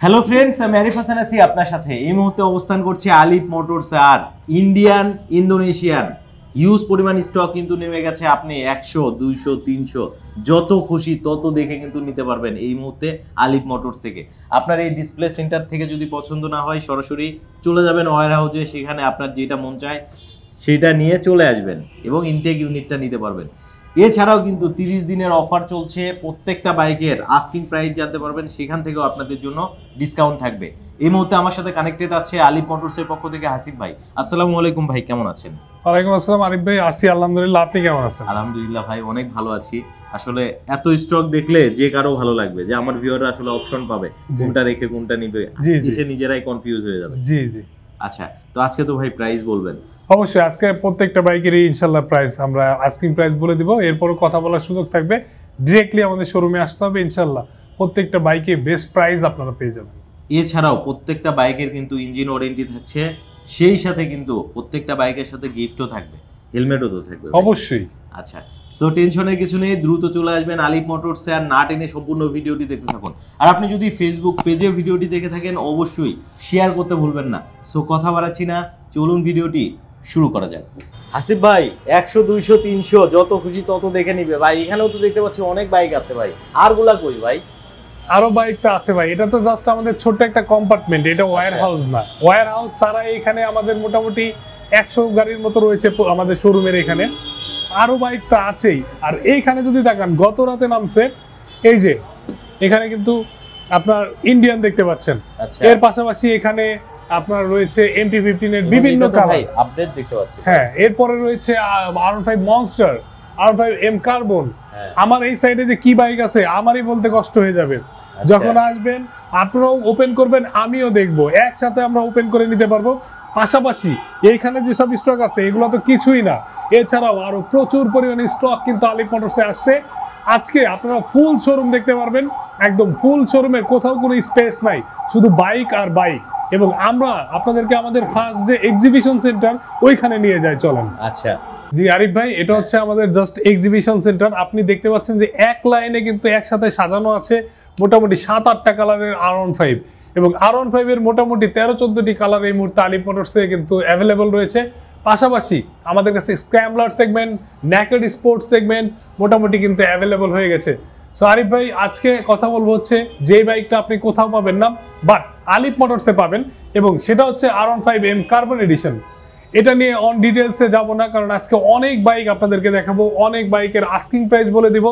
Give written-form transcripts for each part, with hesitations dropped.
Hello friends, আমি আরিফ হাসান আছি আপনার সাথে। এই মুহূর্তে অবস্থান করছি আলিফ মোটরস। আর ইন্ডিয়ান ইন্দোনেশিয়ান হিউজ পরিমাণ স্টক কিন্তু নেমে গেছে। আপনি 100, 200, 300 যত খুশি তত দেখে কিন্তু নিতে পারবেন এই মুহূর্তে আলিফ মোটরস থেকে। আপনার এই ডিসপ্লে সেন্টার থেকে যদি পছন্দ না হয়, সরাসরি চলে যাবেন ওয়্যার হাউসে, সেখানে আপনার যেটা মন চায় সেটা নিয়ে চলে আসবেন এবং ইনটেক ইউনিটটা নিতে পারবেন। এছাড়াও কিন্তু 30 দিনের অফার চলছে, প্রত্যেকটা বাইকের আস্কিং প্রাইস জানতে পারবেন, সেখান থেকেও আপনাদের জন্য ডিসকাউন্ট থাকবে। এই মুহূর্তে আমার সাথে কানেক্টেড আছে আলিফ মোটরসের পক্ষ থেকে হাসিব ভাই। আসসালামু আলাইকুম ভাই, কেমন আছেন? ওয়ালাইকুম আসসালাম আরিফ ভাই, আছি আলহামদুলিল্লাহ। আপনি কেমন আছেন? আলহামদুলিল্লাহ ভাই, অনেক ভালো আছি। আসলে এত স্টক দেখলে যে কারো ভালো লাগবে, যে আমার ভিউয়াররা আসলে অপশন পাবে কোনটা রেখে কোনটা নিবে, এসে নিজেরাই কনফিউজ হয়ে যাবে। জি জি। আচ্ছা, তো আজকে তো ভাই প্রাইস বলবেন? অবশ্যই, আজকে প্রত্যেকটা বাইকেরই ইনশাল্লাহ প্রাইস আমরা আস্কিং প্রাইস বলে দিব। এরপরও কথা বলার সুযোগ থাকবে, ডিরেক্টলি আমাদের শোরুমে আসতে হবে। ইনশাল্লাহ প্রত্যেকটা বাইকে বেস্ট প্রাইস আপনারা পেয়ে যাবেন। এছাড়াও প্রত্যেকটা বাইকের কিন্তু ইঞ্জিন ওয়ারেন্টি থাকছে, সেই সাথে কিন্তু প্রত্যেকটা বাইকের সাথে গিফটও থাকবে, হেলমেটও তো থাকবে অবশ্যই। আচ্ছা, সো টেনশনের কিছু নেই, দ্রুত চলে আসবেন আলিফ মোটরসে। আর না টেনে সম্পূর্ণ ভিডিওটি দেখতে থাকুন। আর আপনি যদি ফেসবুক পেজে ভিডিওটি দেখে থাকেন, অবশ্যই শেয়ার করতে ভুলবেন না। সো কথা বাড়াচ্ছি না, চলুন ভিডিওটি শুরু করা যাক। হাসিব ভাই, 100, 200, 300 যত খুশি তত দেখে নিবে ভাই। এখানেও তো দেখতে পাচ্ছি অনেক বাইক আছে ভাই, আর গুলা কই ভাই? আরো বাইক তো আছে ভাই, এটা তো জাস্ট আমাদের ছোট্ট একটা কম্পার্টমেন্ট, এটা ওয়্যার হাউস না। ওয়্যার হাউস ছাড়া এখানে আমাদের মোটামুটি 100 গাড়ির মতো রয়েছে আমাদের শোরুমের এখানে। আরো বাইক তো আছেই। আর এইখানে যদি দেখান, গত রাতে নামছে এই যে, এখানে কিন্তু আপনার ইন্ডিয়ান দেখতে পাচ্ছেন। এর পাশাপাশি এখানে আপনার রয়েছে MT-15 এর বিভিন্ন কালার আপডেট দেখতে পাচ্ছি। হ্যাঁ, এরপরে রয়েছে R15 monster, R5 M carbon. আমার এই সাইডে যে কি বাইক আছে আমারই বলতে কষ্ট হয়ে যাবে। যখন আসবেন আপনারাও ওপেন করবেন, আমিও দেখবো, একসাথে আমরা ওপেন করে নিতে পারবো। পাশাপাশি এইখানে যেসব স্টক আছে এগুলো তো কিছুই না, এছাড়াও আরো প্রচুর পরিমাণে স্টক কিন্তু আলিফ মোটরসে আসছে। আজকে আপনারা ফুল শোরুম দেখতে পারবেন, একদম ফুল শোরুমের কোথাও কোনো স্পেস নাই, শুধু বাইক আর বাইক। এবং আমরা আপনাদেরকে আমাদের ফার্স্ট যে এক্সিবিশন সেন্টার ওইখানে নিয়ে যাই, চলেন। আচ্ছা জি আরিফ ভাই, এটা হচ্ছে আমাদের জাস্ট এক্সিবিশন সেন্টার। আপনি দেখতে পাচ্ছেন যে এক লাইনে কিন্তু একসাথে সাজানো আছে মোটামুটি 7-8টা কালারের R15, এবং R15 এর মোটামুটি 13-14টি কালার এই মুহূর্তে আলিফ মোটরসে কিন্তু অ্যাভেলেবল রয়েছে। পাশাপাশি আমাদের কাছে scrambler segment, naked sports segment মোটামুটি কিন্তু অ্যাভেলেবল হয়ে গেছে। সো আরিফ ভাই, আজকে কথা বলবো হচ্ছে যে বাইকটা আপনি কোথাও পাবেন না, বাট আলিফ মোটরসে পাবেন, এবং সেটা হচ্ছে R15 M কার্বন এডিশন। এটা নিয়ে অন ডিটেলসে যাব না, কারণ আজকে অনেক বাইক আপনাদেরকে দেখাবো, অনেক বাইকের আস্কিং প্রাইস বলে দিব।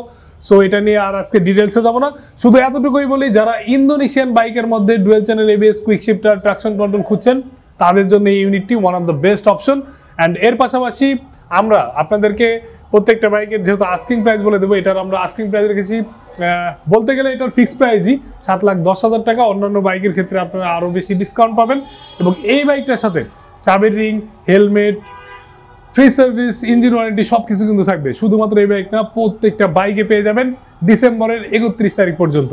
সো এটা নিয়ে আর আজকে ডিটেলসে যাব না, শুধু এতটুকুই বলি, যারা ইন্দোনেশিয়ান বাইকের মধ্যে dual channel ABS, quick shifter, traction control খুঁজছেন, তাদের জন্য এই ইউনিটটি one of the best option. And এর পাশাপাশি আমরা আপনাদেরকে প্রত্যেকটা বাইকের যেহেতু আস্কিং প্রাইস বলে দেবো, এটার আমরা আস্কিং প্রাইস রেখেছি বলতে গেলে এটার ফিক্সড প্রাইসই 7,10,000 টাকা। অন্যান্য বাইকের ক্ষেত্রে আপনারা আরও বেশি ডিসকাউন্ট পাবেন। এবং এই বাইকটার সাথে চাবির ring, helmet, free service, engine warranty সবকিছু কিন্তু থাকবে। শুধুমাত্র এই বাইক না, প্রত্যেকটা বাইকে পেয়ে যাবেন ডিসেম্বরের 31 তারিখ পর্যন্ত।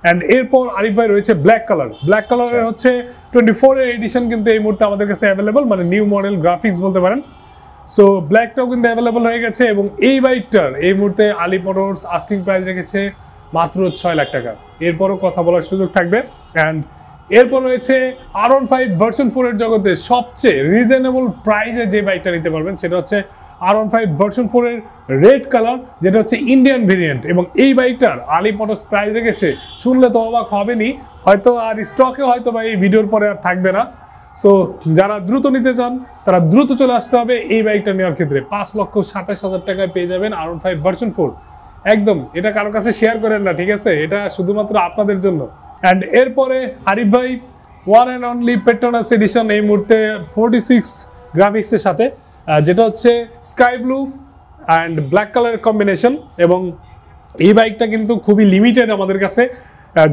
অ্যান্ড এরপর আরিফ ভাই রয়েছে ব্ল্যাক কালার। ব্ল্যাক কালারের হচ্ছে 24 এর এডিশন কিন্তু এই মুহূর্তে আমাদের কাছে অ্যাভেলেবল, মানে নিউ মডেল গ্রাফিক্স বলতে পারেন। সো ব্ল্যাকটাও কিন্তু অ্যাভেলেবল হয়ে গেছে, এবং এই বাইকটার এই মুহূর্তে আলিফ মোটরস আস্কিং প্রাইস রেখেছে মাত্র 6 লাখ টাকা। এরপরও কথা বলার সুযোগ থাকবে। অ্যান্ড এরপর রয়েছে R15 ভার্সন 4 এর জগতে সবচেয়ে রিজনেবল প্রাইসে যে বাইকটা নিতে পারবেন, সেটা হচ্ছে R15 ভার্সন 4 এর রেড কালার, যেটা হচ্ছে ইন্ডিয়ান ভেরিয়েন্ট। এবং এই বাইকটার আলিফ মোটরস প্রাইস রেখেছে, শুনলে তো অবাক হবেনি, হয়তো আর স্টকে হয়তো বা এই ভিডিওর পরে আর থাকবে না। সো যারা দ্রুত নিতে চান তারা দ্রুত চলে আসতে হবে। এই বাইকটা নেওয়ার ক্ষেত্রে 5,27,000 টাকায় পেয়ে যাবেন R15 ভার্সন 4। একদম এটা কারো কাছে শেয়ার করেন না, ঠিক আছে? এটা শুধুমাত্র আপনাদের জন্য। অ্যান্ড এরপরে আরিফ ভাই one and only Petronas edition এই মুহূর্তে 46 গ্রাফিক্সের সাথে, যেটা হচ্ছে স্কাই ব্লু অ্যান্ড ব্ল্যাক কালারের কম্বিনেশন। এবং এই বাইকটা কিন্তু খুবই লিমিটেড আমাদের কাছে,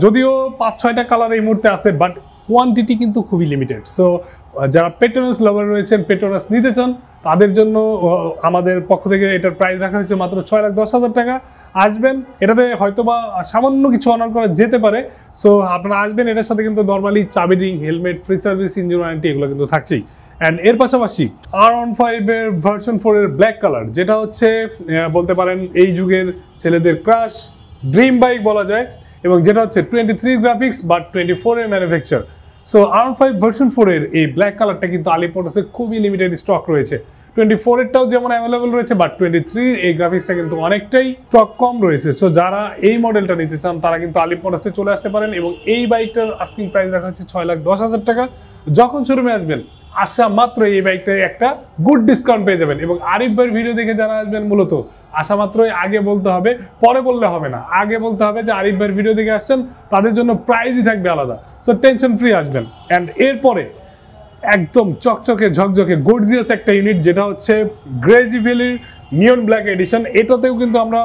যদিও 5-6টা কালার এই মুহূর্তে আছে, বাট কোয়ান্টিটি কিন্তু খুবই লিমিটেড। সো যারা পেট্রোনাস লাভার রয়েছেন, পেট্রোনাস নিতে চান, তাদের জন্য আমাদের পক্ষ থেকে এটার প্রাইস রাখা হয়েছে মাত্র 6,10,000 টাকা। আসবেন, এটাতে হয়তোবা সামান্য কিছু অনার করা যেতে পারে। সো আপনারা আসবেন, এটার সাথে কিন্তু নর্মালি চাবি ring, helmet, free service, engine warranty এগুলো কিন্তু থাকছেই। অ্যান্ড এর পাশাপাশি R15 এর ভার্সন 4 এর ব্ল্যাক কালার, যেটা হচ্ছে বলতে পারেন এই যুগের ছেলেদের ক্রাশ ড্রিম বাইক বলা যায়। এবং যেটা হচ্ছে 23 গ্রাফিক্স বা 24 এর ম্যানুফ্যাকচার। সো R5 ভার্সন 4 এর এই ব্ল্যাক কালারটা কিন্তু আলিপ মোটরসে খুবই লিমিটেড স্টক রয়েছে। 24 এরটাও যেমন অ্যাভেলেবল রয়েছে, বাট 23 এই গ্রাফিক্সটা কিন্তু অনেকটাই স্টক কম রয়েছে। সো যারা এই মডেলটা নিতে চান তারা কিন্তু আলিপ মোটরসে চলে আসতে পারেন। এবং এই বাইকটার আস্কিং প্রাইস রাখা হচ্ছে 6,10,000 টাকা। যখন শোরুমে আসবেন আসা মাত্র এই বাইকটায় একটা গুড ডিসকাউন্ট পেয়ে যাবেন। এবং আরিফ ভাইয়ের ভিডিও দেখে যারা আসবেন মূলত আসা মাত্রই আগে বলতে হবে, পরে বললে হবে না, আগে বলতে হবে যে আরিফ ভাইয়ের ভিডিও দেখে আসছেন, তাদের জন্য প্রাইসই থাকবে আলাদা। সো টেনশন ফ্রি আসবেন। অ্যান্ড এরপরে একদম চকচকে ঝকঝকে গর্জিয়াস একটা ইউনিট, যেটা হচ্ছে গ্রেজিভেলির নিয়ন ব্ল্যাক এডিশন। এটাতেও কিন্তু আমরা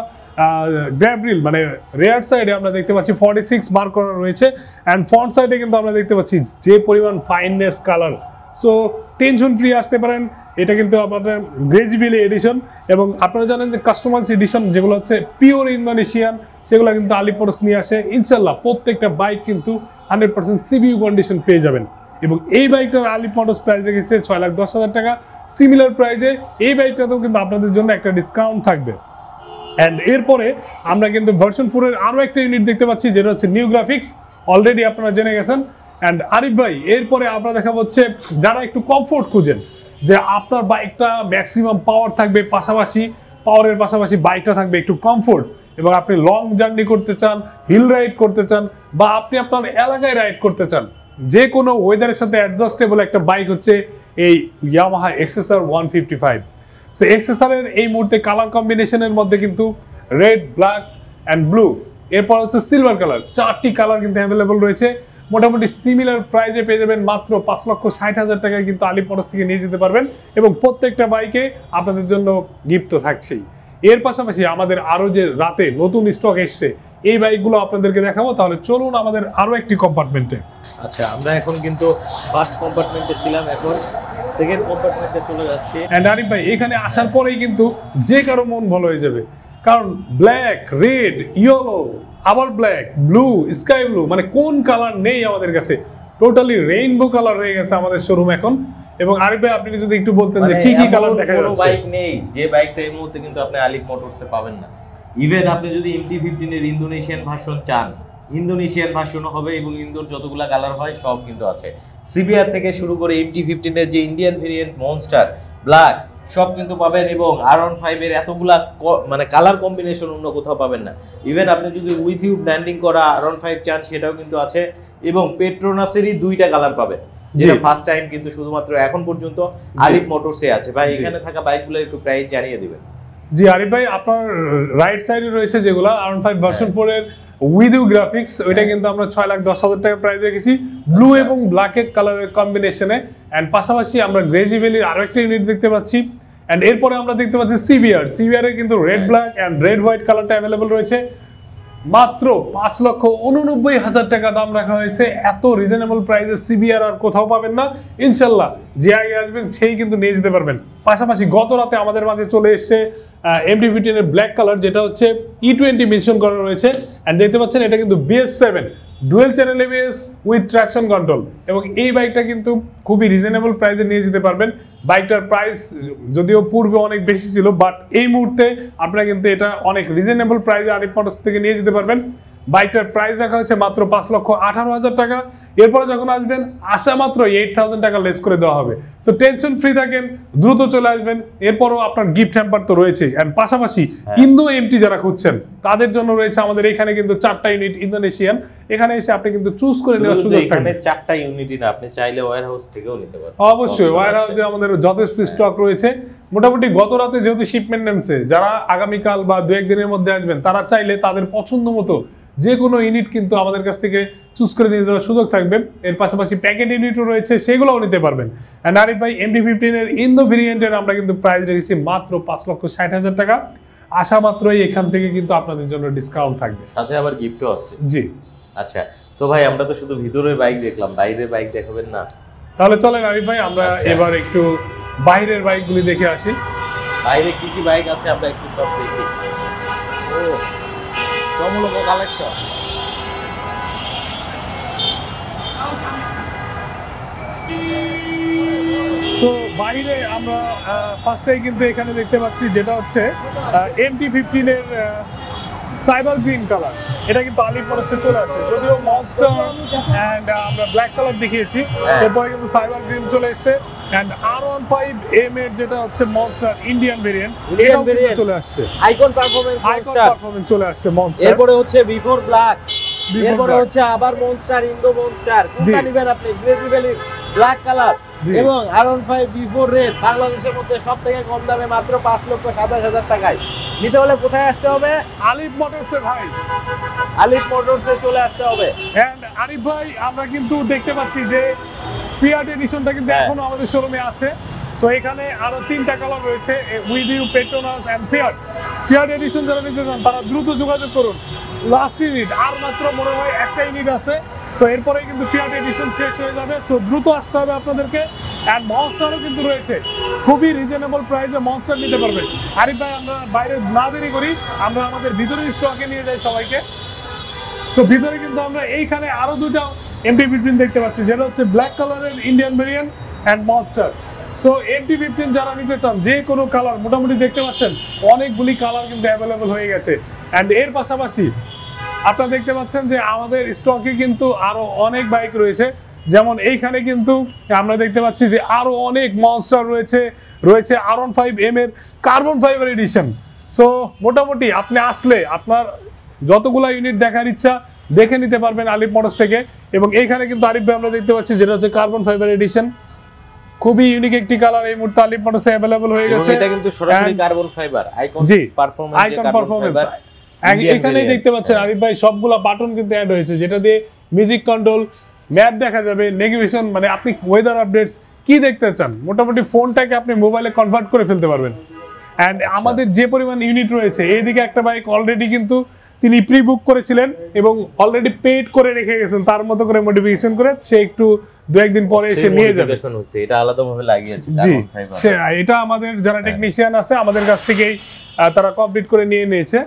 গ্র্যাব্রিল মানে রেয়ার সাইডে আমরা দেখতে পাচ্ছি 46 মার্ক করা রয়েছে। অ্যান্ড ফ্রন্ট সাইডে কিন্তু আমরা দেখতে পাচ্ছি যে পরিমাণ fineness colour. So tension free আসতে পারেন। এটা কিন্তু আপনাদের গ্রেজিভেলি এডিশন। এবং আপনারা জানেন যে কাস্টমাইজ এডিশন যেগুলো হচ্ছে পিওর ইন্দোনেশিয়ান, সেগুলো কিন্তু আলিপ মোটরস নিয়ে আসে। ইনশাল্লাহ প্রত্যেকটা বাইক কিন্তু 100% সিবিইউ কন্ডিশন পেয়ে যাবেন। এবং এই বাইকটার আলিপ মোটরস প্রাইস রেখেছে 6,10,000 টাকা। সিমিলার প্রাইজে এই বাইকটাতেও কিন্তু আপনাদের জন্য একটা ডিসকাউন্ট থাকবে। অ্যান্ড এরপরে আমরা কিন্তু ভার্সন 4 এর আরও একটা ইউনিট দেখতে পাচ্ছি, যেটা হচ্ছে নিউ গ্রাফিক্স। অলরেডি আপনারা জেনে গেছেন। অ্যান্ড আরিফ ভাই এরপরে আমরা দেখা হচ্ছে যারা একটু কমফোর্ট খুঁজেন, যে আপনার বাইকটা ম্যাক্সিমাম পাওয়ার থাকবে, পাশাপাশি পাওয়ারের পাশাপাশি বাইকটা থাকবে একটু কমফোর্ট, এবং আপনি লং জার্নি করতে চান, হিল রাইড করতে চান, বা আপনি আপনার এলাকায় রাইড করতে চান, যে কোনো ওয়েদারের সাথে অ্যাডজাস্টেবল একটা বাইক হচ্ছে এই ইয়ামাহা এক্সএসআর 155। সো এক্সএসআরের এই মুহূর্তে কালার কম্বিনেশনের মধ্যে কিন্তু রেড, ব্ল্যাক অ্যান্ড ব্লু, এরপর হচ্ছে সিলভার কালার, 4টি কালার কিন্তু অ্যাভেলেবল রয়েছে। মোটামুটি সিমিলার প্রাইজে পেয়ে যাবেন মাত্র 5,60,000 টাকায় কিন্তু আলিপ মোটরস থেকে নিয়ে যেতে পারবেন। এবং প্রত্যেকটা বাইকে আপনাদের জন্য গিফট তো থাকছেই। এর পাশাপাশি আমাদের আরও যে রাতে নতুন স্টক এসছে এই বাইকগুলো আপনাদেরকে দেখাবো। তাহলে চলুন আমাদের আরও একটি কম্পার্টমেন্টে। আচ্ছা, আমরা এখন কিন্তু ফার্স্ট কম্পার্টমেন্টে ছিলাম, এখন সেকেন্ড কম্পার্টমেন্টে চলে যাচ্ছি। এন্ড আরিফ ভাই এখানে আসার পরেই কিন্তু যে কারো মন ভালো হয়ে যাবে, কারণ ব্ল্যাক, রেড, ইয়েলো, আবার ব্ল্যাক, ব্লু, স্কাই ব্লু, মানে কোন কালার নেই আমাদের কাছে, টোটালি রেইনবো কালার হয়ে গেছে আমাদের শোরুম এখন। এবং আরিফ ভাই আপনি যদি একটু বলতেন যে কি কি কালার দেখা যাচ্ছে। বাইক নেই যে বাইকটা এই মুহূর্তে কিন্তু আপনি আলিপ মোটরসে পাবেন না। ইভেন আপনি যদি MT-15 এর ইন্দোনেশিয়ান ভার্সন চান, ইন্দোনেশিয়ান ভার্সনও হবে, এবং ইন্দোর যতগুলা কালার হয় সব কিন্তু আছে। সিবিআর থেকে শুরু করে MT-15 এর যে ইন্ডিয়ান ভেরিয়েন্ট মনস্টার, ব্ল্যাক, সব কিন্তু পাবেন। এবং R15 এর এতগুলা মানে কালার কম্বিনেশন অন্য কোথাও পাবেন না। ইভেন আপনি যদি উইথ ইউ ব্র্যান্ডিং করা R15 চান সেটাও কিন্তু আছে। এবং পেট্রোনাসেরই 2টা কালার পাবেন, যেটা ফার্স্ট টাইম কিন্তু শুধুমাত্র এখন পর্যন্ত আলিপ মোটরসে আছে। ভাই এখানে থাকা বাইকগুলোর একটু প্রাইস জানিয়ে দিবেন। জি আরিফ ভাই, আপনার রাইট সাইডে রয়েছে যেগুলো R15 ভার্সন 4 এর উইথ ইউ গ্রাফিক্স, ওইটা কিন্তু আমরা 6,10,000 টাকা প্রাইস রেখেছি ব্লু এবং ব্ল্যাক কালারের কম্বিনেশনে। এন্ড পাশাপাশি আমরা গ্রেজিভেলির আরো একটা ইউনিট দেখতে পাচ্ছি। এন্ড এরপরে আমরা দেখতে পাচ্ছি সিবিআর এর কিন্তু red black and red white কালারটা অ্যাভেলেবল রয়েছে। মাত্র 5,89,000 টাকা দাম রাখা হয়েছে। এত রিজনেবল প্রাইসে সিবিআর আর কোথাও পাবেন না। ইনশাল্লাহ যে আগে আসবেন সেই কিন্তু নিয়ে যেতে পারবেন। পাশাপাশি গত রাতে আমাদের মাঝে চলে এসছে MT-15 এর ব্ল্যাক কালার, যেটা হচ্ছে E20 মেনশন করা রয়েছে। এন্ড দেখতে পাচ্ছেন এটা কিন্তু BS7 dual channel ABS with traction control. এবং এই বাইকটা কিন্তু খুবই রিজনেবল প্রাইসে নিয়ে যেতে পারবেন। বাইকটার প্রাইস যদিও পূর্বে অনেক বেশি ছিল, বাট এই মুহূর্তে আপনারা কিন্তু এটা অনেক রিজনেবল প্রাইসে আরিফ মোটরস থেকে নিয়ে যেতে পারবেন। বাইকটার প্রাইস রাখা হচ্ছে মাত্র 5,18,000 টাকা। এরপরে যখন আসবেন আসা মাত্র 8,000 টাকা লেস করে দেওয়া হবে। সো টেনশন ফ্রি থাকেন, দ্রুত চলে আসবেন। এরপরও আপনার গিফট হ্যাম্পার তো রয়েছে। এন্ড পাশাপাশি ইন্দো এমটি যারা খুঁজছেন তাদের জন্য রয়েছে আমাদের এখানে কিন্তু 4টা ইউনিট ইন্দোনেশিয়ান। এখানে এসে আপনি কিন্তু চুজ করে নেওয়ার সুযোগ থাকবে। এখানে 4টা ইউনিটই না, আপনি চাইলে ওয়্যার হাউস থেকেও নিতে পারবেন। অবশ্যই ওয়্যার হাউসে আমাদের যথেষ্ট স্টক রয়েছে। মোটামুটি গত রাতে যেহেতু শিপমেন্ট নেমছে, যারা আগামীকাল বা 2-1 দিনের মধ্যে আসবেন তারা চাইলে তাদের পছন্দ মতো যে কোনো ইউনিট কিন্তু আমাদের কাছ থেকে চুজ করে নিয়ে যাওয়ার সুযোগ থাকবে। এর পাশাপাশি প্যাকেট ইউনিটও রয়েছে, সেগুলোও নিতে পারবেন। অ্যান্ড আরিফ ভাই MT-15 এর ইন্দো ভেরিয়েন্টের আমরা কিন্তু প্রাইস রেখেছি মাত্র 5,60,000 টাকা। আসা মাত্রই এখান থেকে কিন্তু আপনাদের জন্য ডিসকাউন্ট থাকবে, সাথে আবার গিফটও আছে। জি আচ্ছা, তো ভাই আমরা তো শুধু ভিতরের বাইক দেখলাম, বাইরের বাইক দেখাবেন না? তাহলে চলেন আরিফ ভাই আমরা এবার একটু বাইরের বাইকগুলি দেখে আসি। বাইরে কি কি বাইক আছে আমরা একটু সব দেখি। ও চমৎকার কালেকশন। সো বাইরে আমরা ফার্স্টেই কিন্তু এখানে দেখতে পাচ্ছি যেটা হচ্ছে MT-15 এর সাইবার গ্রিন কালার। এটা কিন্তু আলিফ মোটরসে চলে আসছে, যদিও মনস্টার এন্ড আমরা ব্ল্যাক কালার দেখিয়েছি, এরপরে কিন্তু সাইবার গ্রিন চলে এসেছে এন্ড R15M এর যেটা হচ্ছে মনস্টার ইন্ডিয়ান ভেরিয়েন্ট, এটাও কিন্তু চলে আসছে, আইকন পারফরম্যান্স চলে আসছে মনস্টার। এরপরে হচ্ছে V4 ব্ল্যাক, এরপরে হচ্ছে আবার মনস্টার, ইন্দো মনস্টার, কোনটা নেবেন আপনি? গ্রেজি ভ্যালি ব্ল্যাক কালার এবং R15 V4 রেড, বাংলাদেশের মধ্যে সবথেকে কম দামে মাত্র 5,27,000 টাকায়। নিতে হলে কোথায় আসতে হবে? আলিফ মোটরসে ভাই, আলিফ মোটরসে চলে আসতে হবে। এন্ড আরিফ ভাই, আমরা কিন্তু দেখতে পাচ্ছি যে ফিয়াট এডিশনটা কিন্তু এখনো আমাদের শোরুমে আছে। সো এখানে আরো 3টা কালার রয়েছে, with you, Petronas and Fiat edition যারা নিতে চান তারা দ্রুত যোগাযোগ করুন। লাস্ট ইউনিট আর মাত্র মনে হয় একটা ইউনিট আছে। সো এরপরে কিন্তু ফিয়াট এডিশন শেষ হয়ে যাবে। সো দ্রুত আসতে হবে আপনাদেরকে। এন্ড মনস্টারও কিন্তু রয়েছে, খুবই রিজনেবল প্রাইসে মনস্টার নিতে পারবেন। আরিফ ভাই, আমরা বাইরে না দেরি করি, আমরা আমাদের ভিতরের স্টকে নিয়ে যাই সবাইকে। তো ভিতরে কিন্তু আমরা এইখানে আরো 2টা MT-15 দেখতে পাচ্ছি, যেটা হচ্ছে ব্ল্যাক কালারের Indian variant and Monster. So MT-15 যারা নিতে চান, যে কোনো কালার মোটামুটি দেখতে পাচ্ছেন অনেকগুলি কালার কিন্তু অ্যাভেলেবল হয়ে গেছে। এন্ড এর পাশাপাশি আপনারা দেখতে পাচ্ছেন যে আমাদের স্টকে কিন্তু আরো অনেক বাইক রয়েছে, যেমন এইখানে কিন্তু আমরা দেখতে পাচ্ছি যে আরো অনেক মনস্টার রয়েছে R15M এর কার্বন ফাইবার এডিশন। সো মোটামুটি আপনি আসলে আপনার যতগুলা ইউনিট দেখার ইচ্ছা দেখে নিতে পারবেন আলিফ মোটরস থেকে। এবং এইখানে কিন্তু আরিফ ভাই আমরা দেখতে পাচ্ছি যেটা হচ্ছে কার্বন ফাইবার এডিশন, খুবই ইউনিক একটি কালার এই মুহূর্তে আলিফ মোটরসে अवेलेबल হয়ে গেছে। এটা কিন্তু সরাসরি কার্বন ফাইবার, আইকন পারফরম্যান্স। এখানেই দেখতে পাচ্ছেন আরিফ ভাই সবগুলা বাটন কিন্তু অ্যাড হয়েছে, যেটা দিয়ে মিউজিক কন্ট্রোল, ম্যাপ দেখা যাবে, নেভিগেশন, মানে আপনি ওয়েদার আপডেটস কি দেখতে চান মোটামুটি ফোনটাকে আপনি মোবাইলে কনভার্ট করে ফেলতে পারবেন। এন্ড আমাদের যে পরিমাণ ইউনিট রয়েছে, এইদিকে একটা বাইক অলরেডি কিন্তু তিনি প্রি বুক করেছিলেন এবং অলরেডি পেড করে রেখে গেছেন, তার মতো করে মডিফিকেশন করে সে একটু 2-1 দিন পরে এসে নিয়ে যাবে। এটা আলাদাভাবে লাগিয়েছে কার্বন ফাইবার, এটা আমাদের যারা টেকনিশিয়ান আছে আমাদের কাছ থেকেই তারা কমপ্লিট করে নিয়ে নিয়েছে।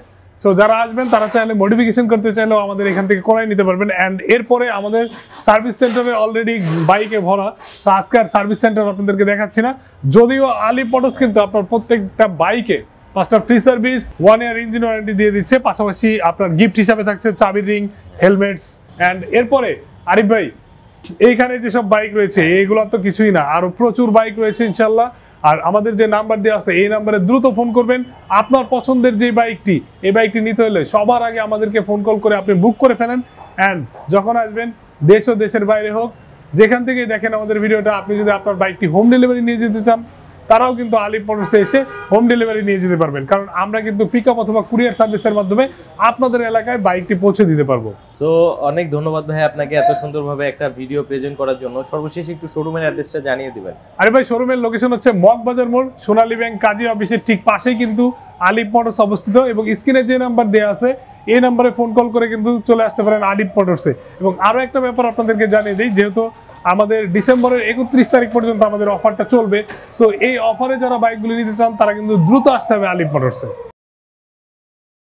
সো যারা আসবেন তারা চাইলে মডিফিকেশন করতে চাইলেও আমাদের এখান থেকে করাই নিতে পারবেন। এন্ড এরপরে আমাদের সার্ভিস সেন্টারে অলরেডি বাইকে ভরা। সো আজকে আর সার্ভিস সেন্টার আপনাদেরকে দেখাচ্ছি না, যদিও আলিফ মোটরস কিন্তু আপনার প্রত্যেকটা বাইকে 5টা ফ্রি সার্ভিস, 1 ইয়ার ইঞ্জিন ওয়ারেন্টি দিয়ে দিচ্ছে, পাশাপাশি আপনার গিফট হিসাবে থাকছে চাবি রিং, হেলমেটস। এন্ড এরপরে আরিফ ভাই, এইখানে যেসব বাইক রয়েছে এগুলো তো কিছুই না, আরো প্রচুর বাইক রয়েছে ইনশাল্লাহ। আর আমাদের যে নাম্বার দেওয়া আছে এই নাম্বারে দ্রুত ফোন করবেন। আপনার পছন্দের যে বাইকটি, এই বাইকটি নিতে হলে সবার আগে আমাদেরকে ফোন কল করে আপনি বুক করে ফেলেন। অ্যান্ড যখন আসবেন, দেশ ও দেশের বাইরে হোক, যেখান থেকেই দেখেন আমাদের ভিডিওটা, আপনি যদি আপনার বাইকটি হোম ডেলিভারি নিয়ে যেতে চান, তারাও কিন্তু আলিফ মোটরসে এসে হোম ডেলিভারি নিয়ে যেতে পারবেন, কারণ আমরা কিন্তু পিকআপ অথবা কুরিয়ার সার্ভিসের মাধ্যমে আপনাদের এলাকায় বাইকটি পৌঁছে দিতে পারবো। সো অনেক ধন্যবাদ ভাই আপনাকে এত সুন্দরভাবে একটা ভিডিও প্রেজেন্ট করার জন্য। সর্বশেষ একটু শোরুমের অ্যাড্রেসটা জানিয়ে দিবেন। আরে ভাই, শোরুমের লোকেশন হচ্ছে মগবাজার মোড়, সোনালী ব্যাংক কাজী অফিসের ঠিক পাশেই কিন্তু আলিফ মোটরস অবস্থিত। এবং স্ক্রিনে যে নাম্বার দেওয়া আছে এই নাম্বারে ফোন কল করে কিন্তু চলে আসতে পারেন আলিফ মোটরসে। এবং আরো একটা ব্যাপার আপনাদেরকে জানিয়ে দিই, যেহেতু আমাদের ডিসেম্বরের 31 তারিখ পর্যন্ত আমাদের অফারটা চলবে, সো এই অফারে যারা বাইকগুলি নিতে চান তারা কিন্তু দ্রুত আসতে হবে আলিফ মোটরসে।